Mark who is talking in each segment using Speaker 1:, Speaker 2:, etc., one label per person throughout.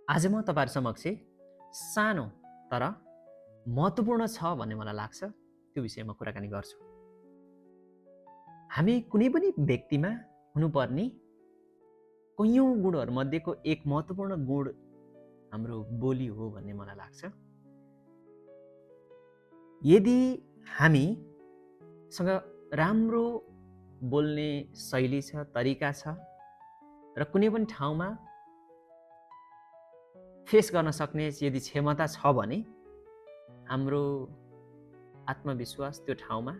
Speaker 1: आज म तपाईहरु समक्ष सानो तर महत्त्वपूर्ण छ भन्ने मलाई लाग्छ त्यो विषयमा कुराकानी गर्छु। हामी कुनै पनि व्यक्तिमा हुनुपर्ने कैयौं गुणहरुमध्येको एक महत्त्वपूर्ण गुण हाम्रो बोली हो भन्ने मलाई लाग्छ। यदि हामीसँग राम्रो बोल्ने शैली छ, तरिका छ र कुनै पनि ठाउँमा फेस गर्न सक्ने यदि क्षमता छ भने हाम्रो आत्मविश्वास त्यो ठाउँमा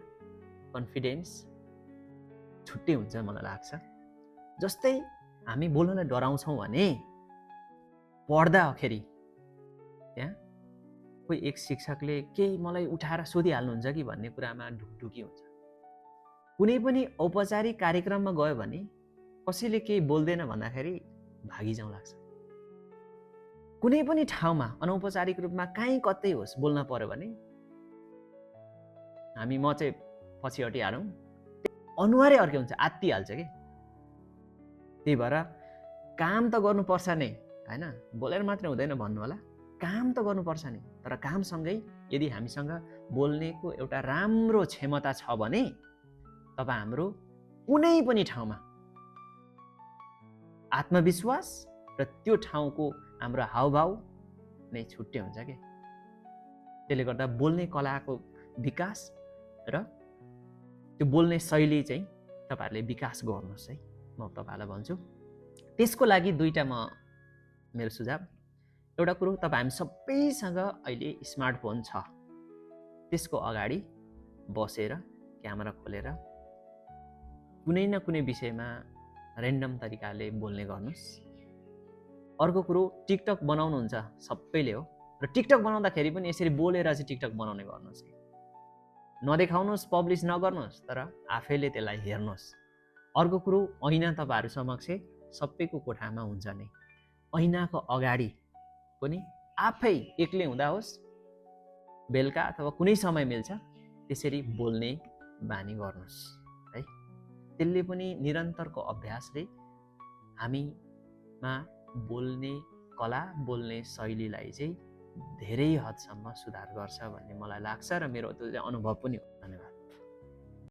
Speaker 1: कन्फिडेन्स छुट्टै हुन्छ मलाई लाग्छ। जस्तै हामी बोल्नलाई डराउँछौँ भने पढ्दाखेरि त्यहाँ कोही एक शिक्षकले केही मलाई उठाएर सोधिहाल्नुहुन्छ कि भन्ने कुरामा ढुकढुकी हुन्छ। कुनै पनि औपचारिक कार्यक्रममा गयो भने कसैले केही बोल्दैन भन्दाखेरि भागिजाउँ लाग्छ। कुनै पनि ठाउँमा अनौपचारिक रूपमा कहीँ कतै होस् बोल्न पर्यो भने म चाहिँ पछि हटिहालौँ, अनुहारै अर्कै हुन्छ, आत्तिहाल्छ के। त्यही भएर काम त गर्नुपर्छ नै हैन, बोलेर मात्रै हुँदैन भन्नु होला, काम त गर्नुपर्छ नि। तर कामसँगै यदि हामीसँग बोल्नेको एउटा राम्रो क्षमता छ भने तब हाम्रो कुनै पनि ठाउँमा आत्मविश्वास र त्यो ठाउँको हाम्रो हावभाव नै छुट्टै हुन्छ के। त्यसले गर्दा बोल्ने कलाको विकास र त्यो बोल्ने शैली चाहिँ तपाईहरुले विकास गर्नुस् है, म तपाईहरुलाई भन्छु। त्यसको लागि दुईटा मेरो सुझाव। एउटा कुरो, तपाई हामी सबैसँग अहिले स्मार्टफोन छ। त्यसको अगाडि बसेर क्यामेरा खोलेर कुनै न कुनै विषयमा र्यान्डम तरिकाले बोल्ने गर्नुस्। अर्को कुरो, टिकटक बनाउनुहुन्छ सबैले हो, र टिकटक बनाउँदाखेरि पनि यसरी बोलेर चाहिँ टिकटक बनाउने गर्नुस्। नदेखाउनुस्, पब्लिस नगर्नुस्, तर आफैले त्यसलाई हेर्नुस्। अर्को कुरो, ऐना तपाईहरु समक्ष सबैको कोठामा हुन्छ नै। ऐनाको अगाडि पनि आफै एक्लै हुँदा होस्, बेलुका अथवा कुनै समय मिल्छ त्यसरी बोल्ने बानी गर्नुस् है। त्यसले पनि निरन्तरको अभ्यासले हामीमा बोल्ने कला, बोल्ने शैलीलाई चाहिँ धेरै हदसम्म सुधार गर्छ भन्ने मलाई लाग्छ र मेरो त्यो चाहिँ अनुभव पनि हो। धन्यवाद।